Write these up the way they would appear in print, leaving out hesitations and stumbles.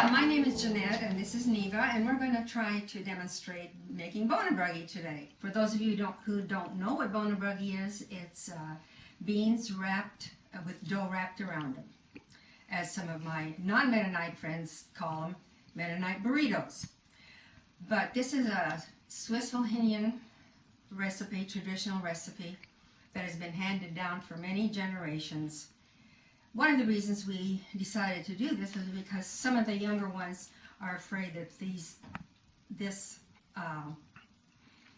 My name is Jeanette, and this is Neva, and we're going to try to demonstrate making Bohne Beroggi today. For those of you who don't know what Bohne Beroggi is, it's beans wrapped with dough wrapped around them, as some of my non-Mennonite friends call them, Mennonite burritos. But this is a Swiss Volhynian recipe, traditional recipe, that has been handed down for many generations. One of the reasons we decided to do this was because some of the younger ones are afraid that this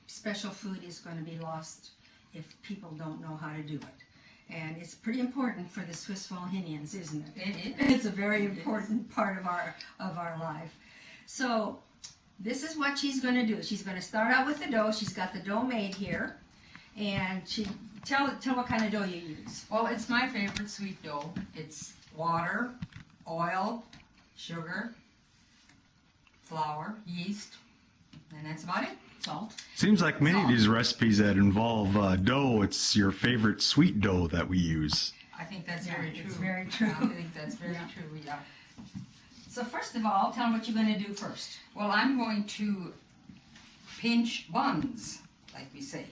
special food is going to be lost if people don't know how to do it. And it's pretty important for the Swiss Volhynians, isn't it? It's a very important part of our life. So this is what she's going to do. She's going to start out with the dough. She's got the dough made here, and tell what kind of dough you use. Well, it's my favorite sweet dough. It's water, oil, sugar, flour, yeast, and that's about it. Salt. Seems like many of these recipes that involve dough, it's your favorite sweet dough that we use. I think that's very true. It's very true. I think that's very true, yeah. So first of all, tell them what you're going to do first. Well, I'm going to pinch buns, like we say.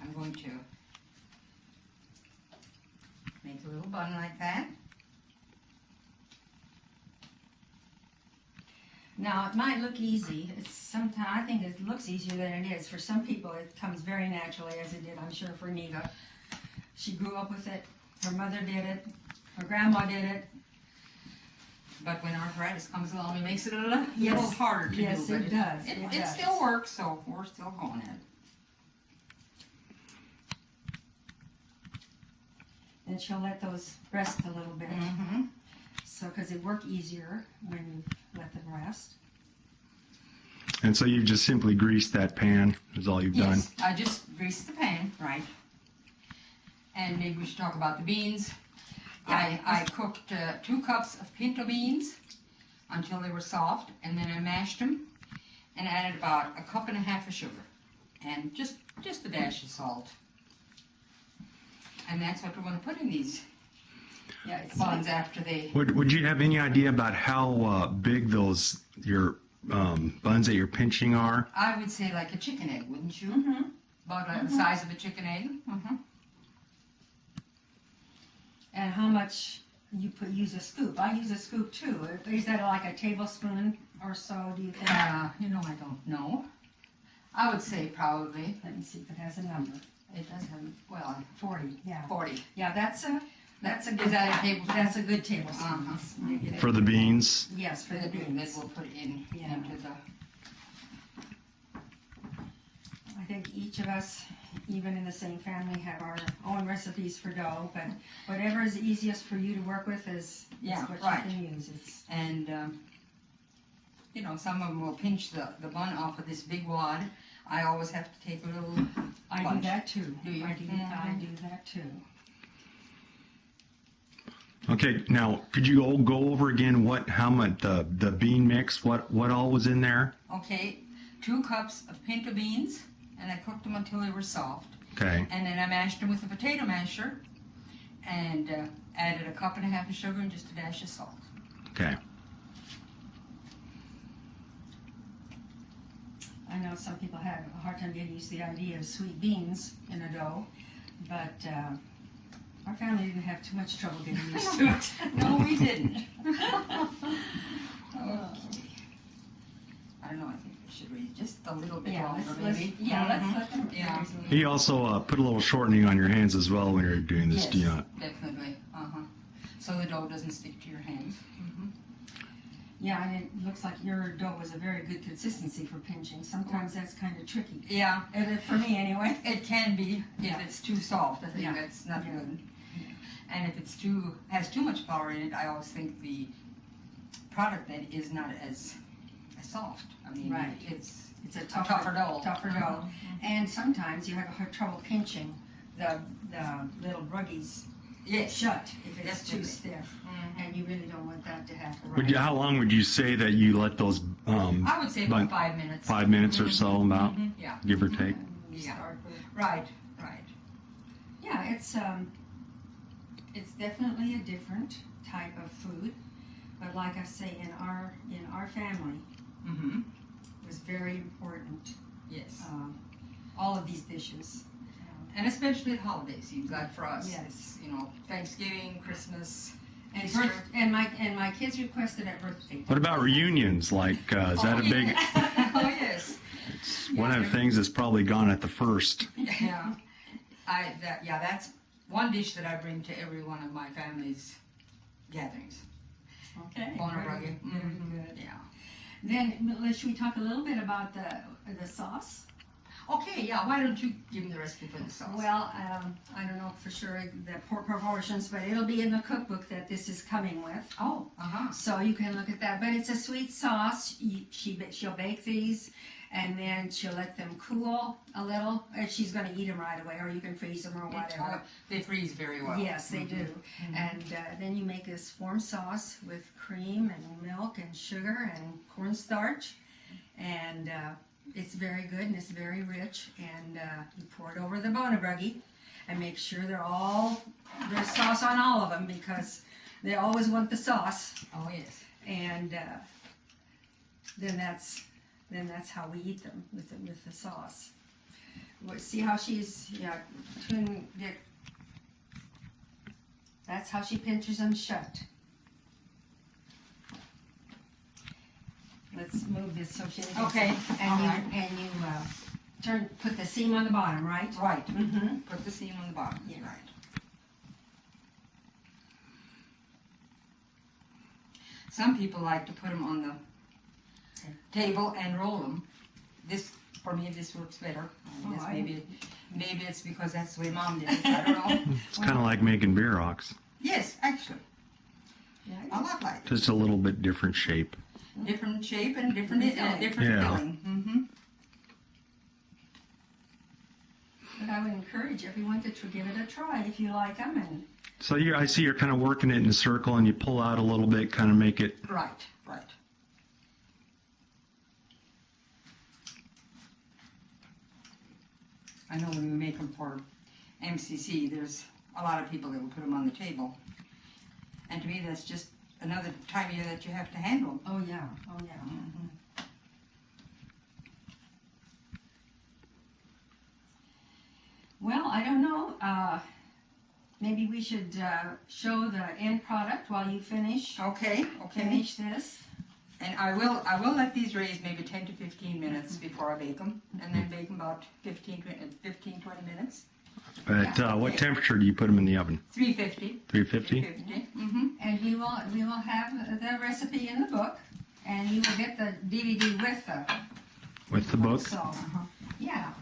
I'm going to make a little bun like that. Now, it might look easy. Sometimes I think it looks easier than it is. For some people, it comes very naturally, as it did, I'm sure, for Neva. She grew up with it. Her mother did it. Her grandma did it. But when arthritis comes along, it makes it a little harder to do. Yes, it does. It still works, so we're still going at it. And she'll let those rest a little bit. So, because it works easier when you let them rest. And so you just simply grease that pan, is all you've done? Yes, I just greased the pan, right. And maybe we should talk about the beans. Yeah. I cooked 2 cups of pinto beans until they were soft, and then I mashed them and added about 1.5 cups of sugar and just a dash of salt. And that's what we're going to put in these buns after they... Would you have any idea about how big your buns that you're pinching are? I would say like a chicken egg, wouldn't you? About the size of a chicken egg. And how much you use a scoop? I use a scoop too. Is that like a tablespoon or so, do you think? I don't know. I would say probably. Let me see if it has a number. It does have, well, 40. Yeah. 40. Yeah, that's a good. Is that a tablespoon? That's a good tablespoon. For the beans? Yes, for the beans. That we'll put into the... I think each of us, even in the same family, have our own recipes for dough, but whatever is easiest for you to work with is what you can use. And, some of them will pinch the bun off of this big wad. I always have to take a little I bunch. do that too. Do you? I do that too. Okay, now could you all go over again how much the bean mix, what all was in there? Okay, 2 cups of pinto beans, and I cooked them until they were soft. Okay. And then I mashed them with a potato masher, and added 1.5 cups of sugar and just a dash of salt. Okay. I know some people have a hard time getting used to the idea of sweet beans in a dough, but our family didn't have too much trouble getting used to it. No, we didn't. Okay. I don't know, I think we should read just a little bit longer, maybe. Let's let them He also put a little shortening on your hands as well when you're doing this, do you not? Definitely. So the dough doesn't stick to your hands. Yeah, and it looks like your dough was a very good consistency for pinching. Sometimes that's kind of tricky. Yeah. For me, anyway. It can be if it's too soft. I think that's not good. And if it's has too much flour in it, I always think the product then is not as soft. I mean, it's a tougher dough. And sometimes you have trouble pinching the little bruggies shut if it's too stiff. And you really don't want that to happen. How long would you say that you let those? I would say about 5 minutes. 5 minutes or so, about, give or take. Yeah. Right. Yeah, it's definitely a different type of food. But like I say, in our family, Mm-hmm. it was very important. Yes. All of these dishes. And especially at holidays, like for us, Yes. it's, Thanksgiving, Christmas, And, Easter. my kids requested at birthday. What about reunions? Like, is that a big? Oh, yes. It's one of the things that's probably gone at the first. Yeah. That's one dish that I bring to every one of my family's gatherings. Okay. Bohne very Beroggi. good, very Mhm. good. Yeah. Then, should we talk a little bit about the sauce? Okay, yeah, why don't you give me the recipe for the sauce? Well, I don't know for sure the proportions, but it'll be in the cookbook that this is coming with. Oh, uh-huh. So you can look at that. But it's a sweet sauce. She'll bake these, and then she'll let them cool a little. If she's going to eat them right away, or you can freeze them or whatever. They freeze very well. Yes, they do. Mhm. And then you make this warm sauce with cream and milk and sugar and cornstarch. And it's very good and it's very rich. And you pour it over the Bohne Beroggi and make sure there's sauce on all of them, because they always want the sauce. Oh, yes. And then that's how we eat them, with the sauce. See how she's that's how she pinches them shut. Let's move this so she doesn't. Okay, And you put the seam on the bottom, right? Right. Mm-hmm. Put the seam on the bottom. Yeah. Right. Some people like to put them on the table and roll them. For me, this works better. I guess maybe it's because that's the way Mom did it. I don't know. It's kind of like making beer rocks, Yes, actually, Yeah. a lot like it. just a little bit different shape. Different shape and different Yeah. filling. Mm-hmm. But I would encourage everyone to give it a try if you like them. And So I see you're kind of working it in a circle, and you pull out a little bit, kind of make it. Right, right. I know when we make them for MCC, there's a lot of people that will put them on the table. And to me, that's just another time of year that you have to handle them. oh yeah. Mm-hmm. Well, I don't know. Maybe we should show the end product while you finish Okay. this. And I will let these raise maybe 10 to 15 minutes before I bake them, and then bake them about 15, 20 minutes. But what temperature do you put them in the oven? 350. 350. 350. Mm-hmm. And we will have the recipe in the book, and you will get the DVD With the book. So, yeah.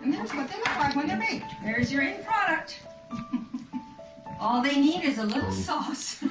And that's what they look like when they're baked. There's your end product. All they need is a little sauce.